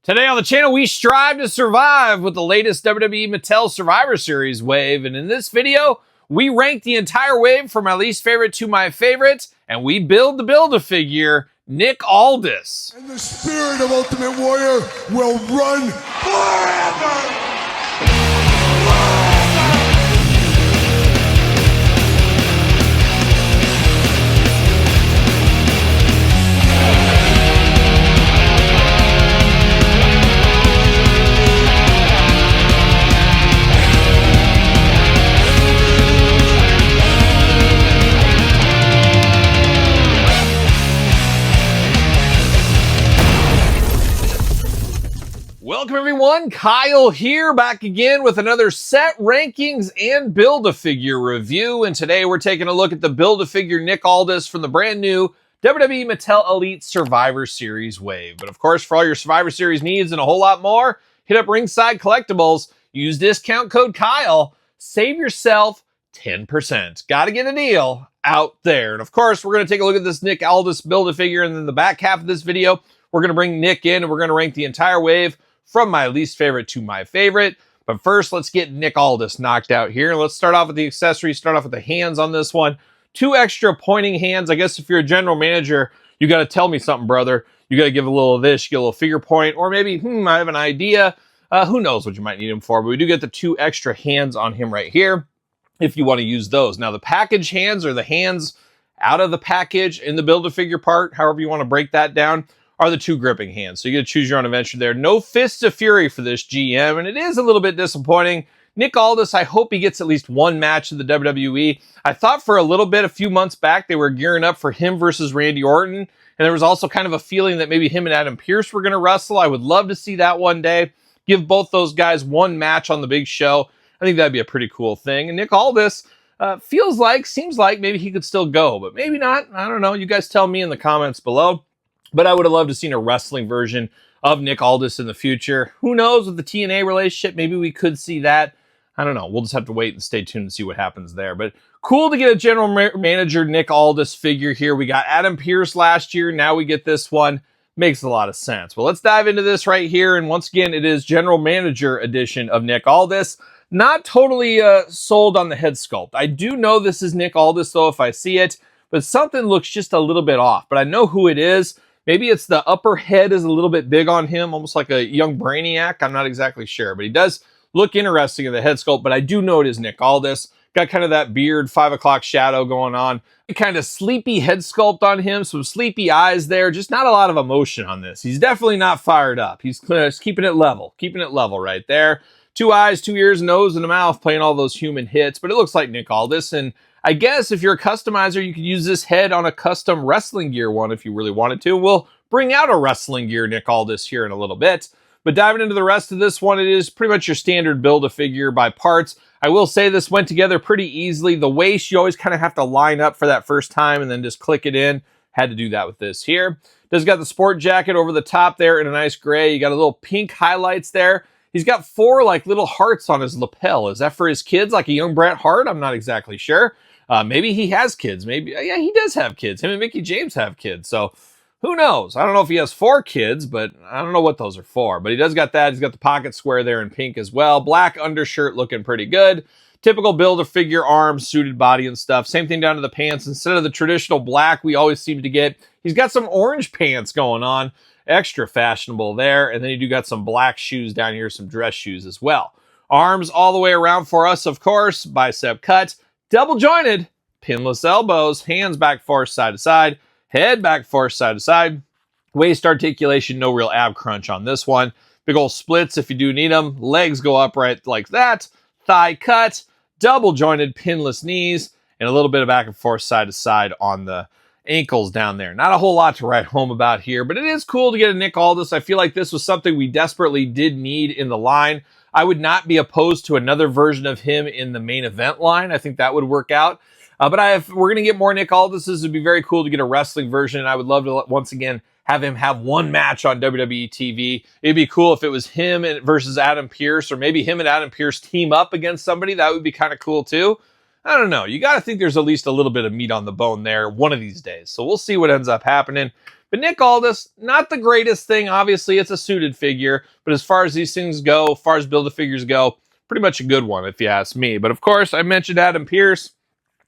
Today on the channel, we strive to survive with the latest WWE Mattel Survivor Series wave. And in this video, we rank the entire wave from my least favorite to my favorite, and we build the Build-A-Figure, Nick Aldis. And the spirit of Ultimate Warrior will run forever! Welcome everyone, Kyle here, back again with another set rankings and Build-A-Figure review. And today we're taking a look at the Build-A-Figure Nick Aldis from the brand new WWE Mattel Elite Survivor Series wave. But of course, for all your Survivor Series needs and a whole lot more, hit up Ringside Collectibles, use discount code Kyle, save yourself 10%. Gotta get a deal out there. And of course, we're gonna take a look at this Nick Aldis Build-A-Figure, and then the back half of this video, we're gonna bring Nick in and we're gonna rank the entire wave from my least favorite to my favorite. But first, let's get Nick Aldis knocked out here. Let's start off with the accessories, start off with the hands on this one. 2 extra pointing hands. I guess if you're a general manager, you got to tell me something, brother. You got to give a little of this, you get a little figure point, or maybe, I have an idea. Who knows what you might need him for, but we do get the 2 extra hands on him right here if you want to use those. Now, the package hands are the hands out of the package in the Build-A-Figure part, however you want to break that down, are the 2 gripping hands. So you got to choose your own adventure there. No Fists of Fury for this GM, and it is a little bit disappointing. Nick Aldis, I hope he gets at least one match in the WWE. I thought for a little bit, a few months back, they were gearing up for him versus Randy Orton, and there was also kind of a feeling that maybe him and Adam Pearce were going to wrestle. I would love to see that one day. Give both those guys one match on the big show. I think that'd be a pretty cool thing. And Nick Aldis seems like maybe he could still go, but maybe not. I don't know. You guys tell me in the comments below. But I would have loved to have seen a wrestling version of Nick Aldis in the future. Who knows with the TNA relationship? Maybe we could see that. I don't know. We'll just have to wait and stay tuned and see what happens there. But cool to get a general manager Nick Aldis figure here. We got Adam Pearce last year. Now we get this one. Makes a lot of sense. Well, let's dive into this right here. And once again, it is general manager edition of Nick Aldis. Not totally sold on the head sculpt. I do know this is Nick Aldis, though, if I see it. But something looks just a little bit off. But I know who it is. Maybe it's the upper head is a little bit big on him, almost like a young Brainiac. I'm not exactly sure, but he does look interesting in the head sculpt, but I do know it is Nick Aldis. Got kind of that beard, 5 o'clock shadow going on. Kind of sleepy head sculpt on him, some sleepy eyes there. Just not a lot of emotion on this. He's definitely not fired up. He's keeping it level right there. 2 eyes, 2 ears, nose, and a mouth playing all those human hits, but it looks like Nick Aldis. And I guess if you're a customizer, you could use this head on a custom wrestling gear one if you really wanted to. We'll bring out a wrestling gear Nick Aldis here in a little bit. But diving into the rest of this one, it is pretty much your standard Build-A-Figure by parts. I will say this went together pretty easily. The waist, you always kind of have to line up for that first time and then just click it in. Had to do that with this here. Does got the sport jacket over the top there in a nice gray. You got a little pink highlights there. He's got 4 like little hearts on his lapel. Is that for his kids, like a young Bret Hart? I'm not exactly sure. Maybe he has kids. Maybe, yeah, he does have kids. Him and Mickey James have kids. So who knows? I don't know if he has 4 kids, but I don't know what those are for. But he does got that. He's got the pocket square there in pink as well. Black undershirt looking pretty good. Typical Build-A-Figure arms, suited body and stuff. Same thing down to the pants. Instead of the traditional black we always seem to get, he's got some orange pants going on. Extra fashionable there. And then you do got some black shoes down here, some dress shoes as well. Arms all the way around for us, of course. Bicep cut. Double jointed, pinless elbows, hands back forth side to side, head back forth side to side, waist articulation, no real ab crunch on this one. Big old splits if you do need them. Legs go upright like that. Thigh cut, double jointed, pinless knees, and a little bit of back and forth side to side on the ankles down there. Not a whole lot to write home about here, but it is cool to get a Nick Aldis. I feel like this was something we desperately did need in the line. I would not be opposed to another version of him in the main event line. I think that would work out. But we're going to get more Nick Aldises. It'd be very cool to get a wrestling version. I would love to, once again, have him have one match on WWE TV. It'd be cool if it was him versus Adam Pearce, or maybe him and Adam Pearce team up against somebody. That would be kind of cool, too. I don't know. You got to think there's at least a little bit of meat on the bone there one of these days. So we'll see what ends up happening. But Nick Aldis, not the greatest thing. Obviously, it's a suited figure, but as far as these things go, as far as Build-A-Figures go, pretty much a good one if you ask me. But of course, I mentioned Adam Pearce.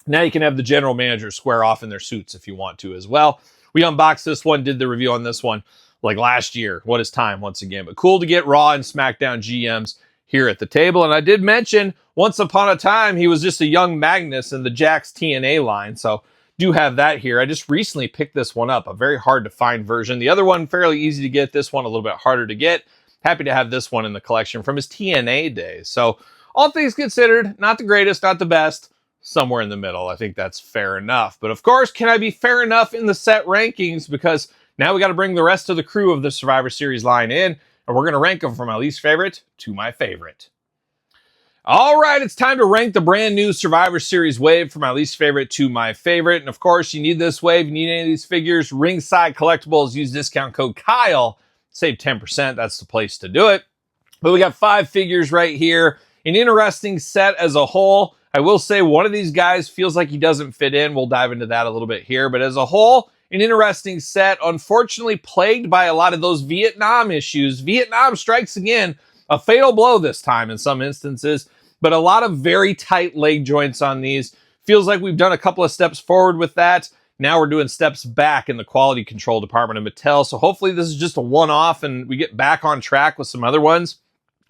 Now you can have the general manager square off in their suits if you want to as well. We unboxed this one, did the review on this one like last year. What is time once again? But cool to get Raw and SmackDown GMs here at the table. And I did mention once upon a time he was just a young Magnus in the Jakks TNA line. So do have that here. I just recently picked this one up, a very hard to find version. The other one fairly easy to get. This one a little bit harder to get. Happy to have this one in the collection from his TNA days. So all things considered, not the greatest, not the best. Somewhere in the middle. I think that's fair enough. But of course, can I be fair enough in the set rankings? Because now we got to bring the rest of the crew of the Survivor Series line in, and we're going to rank them from my least favorite to my favorite. All right, it's time to rank the brand new Survivor Series wave from my least favorite to my favorite. And of course, you need this wave, you need any of these figures. Ringside Collectibles, use discount code Kyle, save 10%. That's the place to do it. But we got 5 figures right here. An interesting set as a whole. I will say one of these guys feels like he doesn't fit in. We'll dive into that a little bit here. But as a whole, an interesting set. Unfortunately, plagued by a lot of those Vietnam issues. Vietnam strikes again. A fatal blow this time in some instances. But a lot of very tight leg joints on these. Feels like we've done a couple of steps forward with that. Now we're doing steps back in the quality control department of Mattel. So hopefully this is just a one-off and we get back on track with some other ones.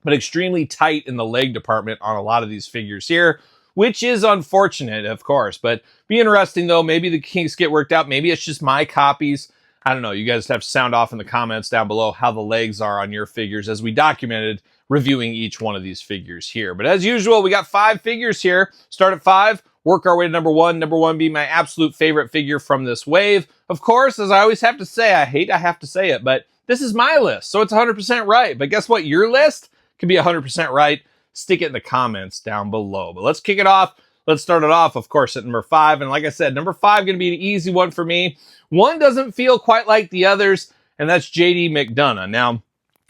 But extremely tight in the leg department on a lot of these figures here, which is unfortunate, of course. But be interesting, though. Maybe the kinks get worked out. Maybe it's just my copies. I don't know. You guys have to sound off in the comments down below how the legs are on your figures as we documented reviewing each one of these figures here. But as usual, we got 5 figures here. Start at 5, work our way to number 1. Number 1 being my absolute favorite figure from this wave. Of course, as I always have to say, I have to say it, but this is my list, so it's 100% right. But guess what? Your list can be 100% right. Stick it in the comments down below. But let's kick it off. Let's start it off, of course, at number 5. And like I said, number 5 going to be an easy one for me. One doesn't feel quite like the others, and that's JD McDonough. Now,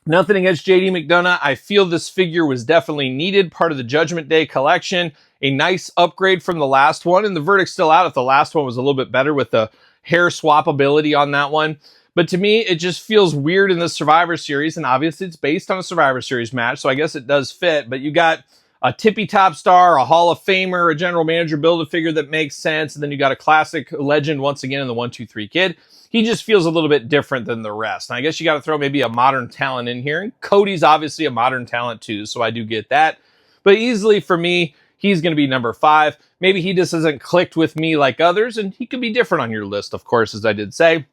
nothing against JD McDonough. I feel this figure was definitely needed, part of the Judgment Day collection. A nice upgrade from the last one, and the verdict's still out if the last one was a little bit better with the hair swappability on that one. But to me, it just feels weird in the Survivor Series, and obviously it's based on a Survivor Series match, so I guess it does fit. But you got a tippy top star, a Hall of Famer, a general manager Build-A-Figure that makes sense, and then you got a classic legend once again in the 1-2-3 Kid. He just feels a little bit different than the rest. And I guess you got to throw maybe a modern talent in here. And Cody's obviously a modern talent too, so I do get that. But easily for me, he's going to be number 5. Maybe he just hasn't clicked with me like others, and he could be different on your list, of course, as I did say.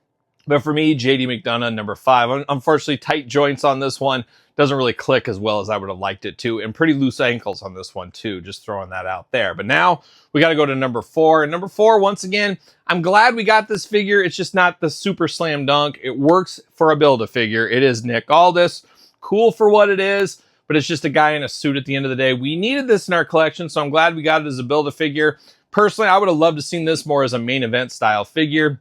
But for me, JD McDonough, number 5. Unfortunately, tight joints on this one. Doesn't really click as well as I would have liked it to. And pretty loose ankles on this one, too. Just throwing that out there. But now, we got to go to number 4. And number 4, once again, I'm glad we got this figure. It's just not the super slam dunk. It works for a Build-A-Figure. It is Nick Aldis. Cool for what it is. But it's just a guy in a suit at the end of the day. We needed this in our collection, so I'm glad we got it as a Build-A-Figure. Personally, I would have loved to seen this more as a main event style figure.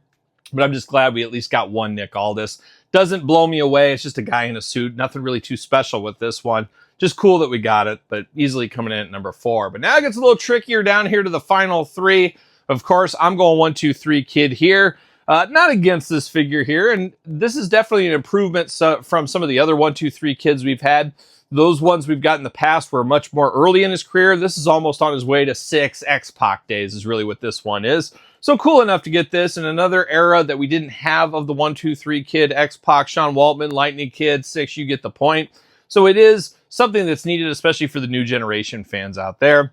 But I'm just glad we at least got one Nick Aldis. Doesn't blow me away. It's just a guy in a suit. Nothing really too special with this one. Just cool that we got it, but easily coming in at number 4. But now it gets a little trickier down here to the final 3. Of course, I'm going 1-2-3 Kid here. Not against this figure here, and this is definitely an improvement from some of the other 1-2-3 Kids we've had. Those ones we've got in the past were much more early in his career. This is almost on his way to 6 X-Pac days is really what this one is. So cool enough to get this in another era that we didn't have of the 1-2-3 Kid, X-Pac, Sean Waltman, Lightning Kid, 6, you get the point. So it is something that's needed, especially for the new generation fans out there.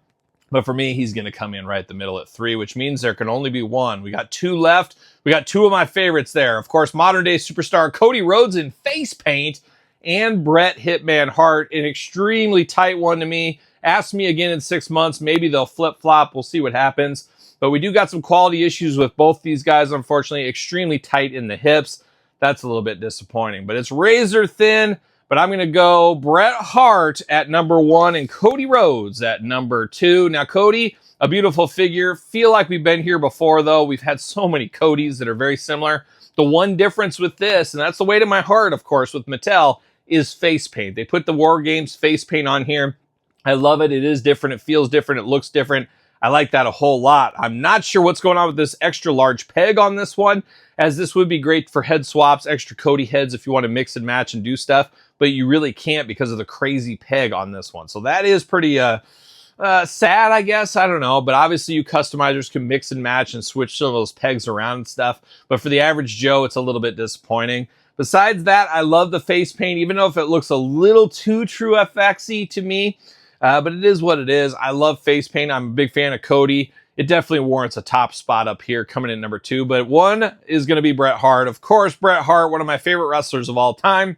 But for me, he's going to come in right at the middle at 3, which means there can only be 1. We got 2 left. We got 2 of my favorites there. Of course, modern day superstar Cody Rhodes in face paint and Bret Hitman Hart, an extremely tight one to me. Ask me again in 6 months. Maybe they'll flip-flop. We'll see what happens. But we do got some quality issues with both these guys, unfortunately. Extremely tight in the hips. That's a little bit disappointing. But it's razor thin. But I'm going to go Bret Hart at number 1 and Cody Rhodes at number 2. Now, Cody, a beautiful figure. Feel like we've been here before, though. We've had so many Codys that are very similar. The one difference with this, and that's the way to my heart, of course, with Mattel, is face paint. They put the War Games face paint on here. I love it. It is different. It feels different. It looks different. I like that a whole lot. I'm not sure what's going on with this extra large peg on this one, as this would be great for head swaps, extra Cody heads if you want to mix and match and do stuff, but you really can't because of the crazy peg on this one. So that is pretty sad, I guess. I don't know, but obviously you customizers can mix and match and switch some of those pegs around and stuff, but for the average Joe, it's a little bit disappointing. Besides that, I love the face paint, even though if it looks a little too True FX-y to me, but it is what it is. I love face paint. I'm a big fan of Cody. It definitely warrants a top spot up here, coming in number 2. But 1 is going to be Bret Hart. Of course, Bret Hart, one of my favorite wrestlers of all time.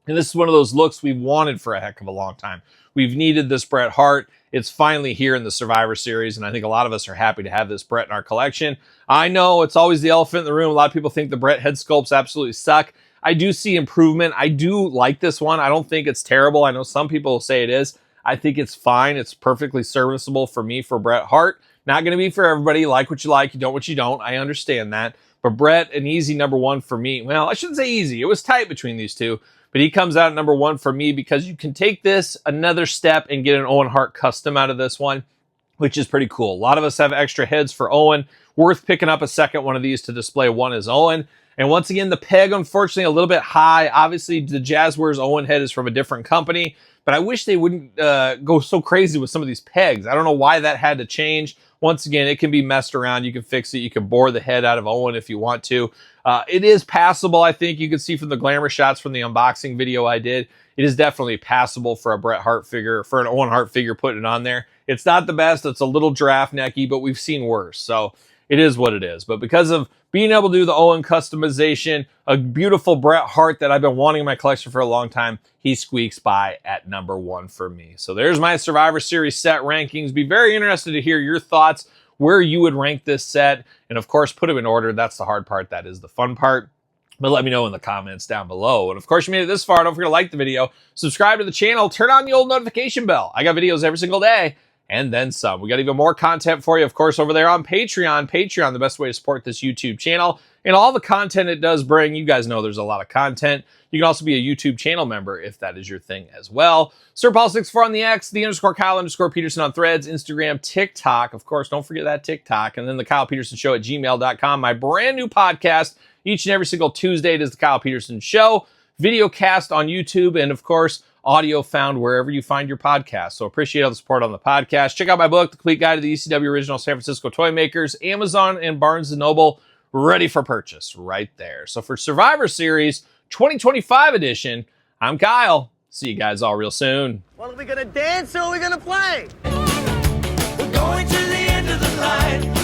And this is one of those looks we've wanted for a heck of a long time. We've needed this Bret Hart. It's finally here in the Survivor Series, and I think a lot of us are happy to have this Bret in our collection. I know it's always the elephant in the room. A lot of people think the Bret head sculpts absolutely suck. I do see improvement. I do like this one. I don't think it's terrible. I know some people will say it is. I think it's fine. It's perfectly serviceable for me for Bret Hart. Not going to be for everybody. Like what you like, you don't what you don't. I understand that. But Bret, an easy number 1 for me. Well, I shouldn't say easy. It was tight between these two. But he comes out at number 1 for me because you can take this another step and get an Owen Hart custom out of this one, which is pretty cool. A lot of us have extra heads for Owen. Worth picking up a second one of these to display one as Owen. And once again, the peg, unfortunately, a little bit high. Obviously, the Jazzwares Owen head is from a different company, but I wish they wouldn't go so crazy with some of these pegs. I don't know why that had to change. Once again, it can be messed around. You can fix it. You can bore the head out of Owen if you want to. It is passable, I think. You can see from the glamour shots from the unboxing video I did. It is definitely passable for a Bret Hart figure, for an Owen Hart figure putting it on there. It's not the best. It's a little giraffe necky, but we've seen worse. So it is what it is. But because of being able to do the Owen customization, a beautiful Bret Hart that I've been wanting in my collection for a long time, he squeaks by at number 1 for me. So there's my Survivor Series set rankings. Be very interested to hear your thoughts, where you would rank this set. And of course, put them in order. That's the hard part. That is the fun part. But let me know in the comments down below. And of course, you made it this far. Don't forget to like the video, subscribe to the channel, turn on the old notification bell. I got videos every single day. And then some. We got even more content for you, of course, over there on Patreon. Patreon, the best way to support this YouTube channel. And all the content it does bring, you guys know there's a lot of content. You can also be a YouTube channel member if that is your thing as well. SirPaul64 on the X, _Kyle_Peterson on Threads, Instagram, TikTok. Of course, don't forget that TikTok. And then TheKylePetersonShow at gmail.com. My brand new podcast, each and every single Tuesday, it is The Kyle Peterson Show. Video cast on YouTube, and of course, audio found wherever you find your podcast. So appreciate all the support on the podcast. Check out my book, The Complete Guide to the ECW Original San Francisco Toy Makers, Amazon and Barnes & Noble, ready for purchase right there. So for Survivor Series 2025 edition, I'm Kyle. See you guys all real soon. Well, are we going to dance or are we going to play? We're going to the end of the line.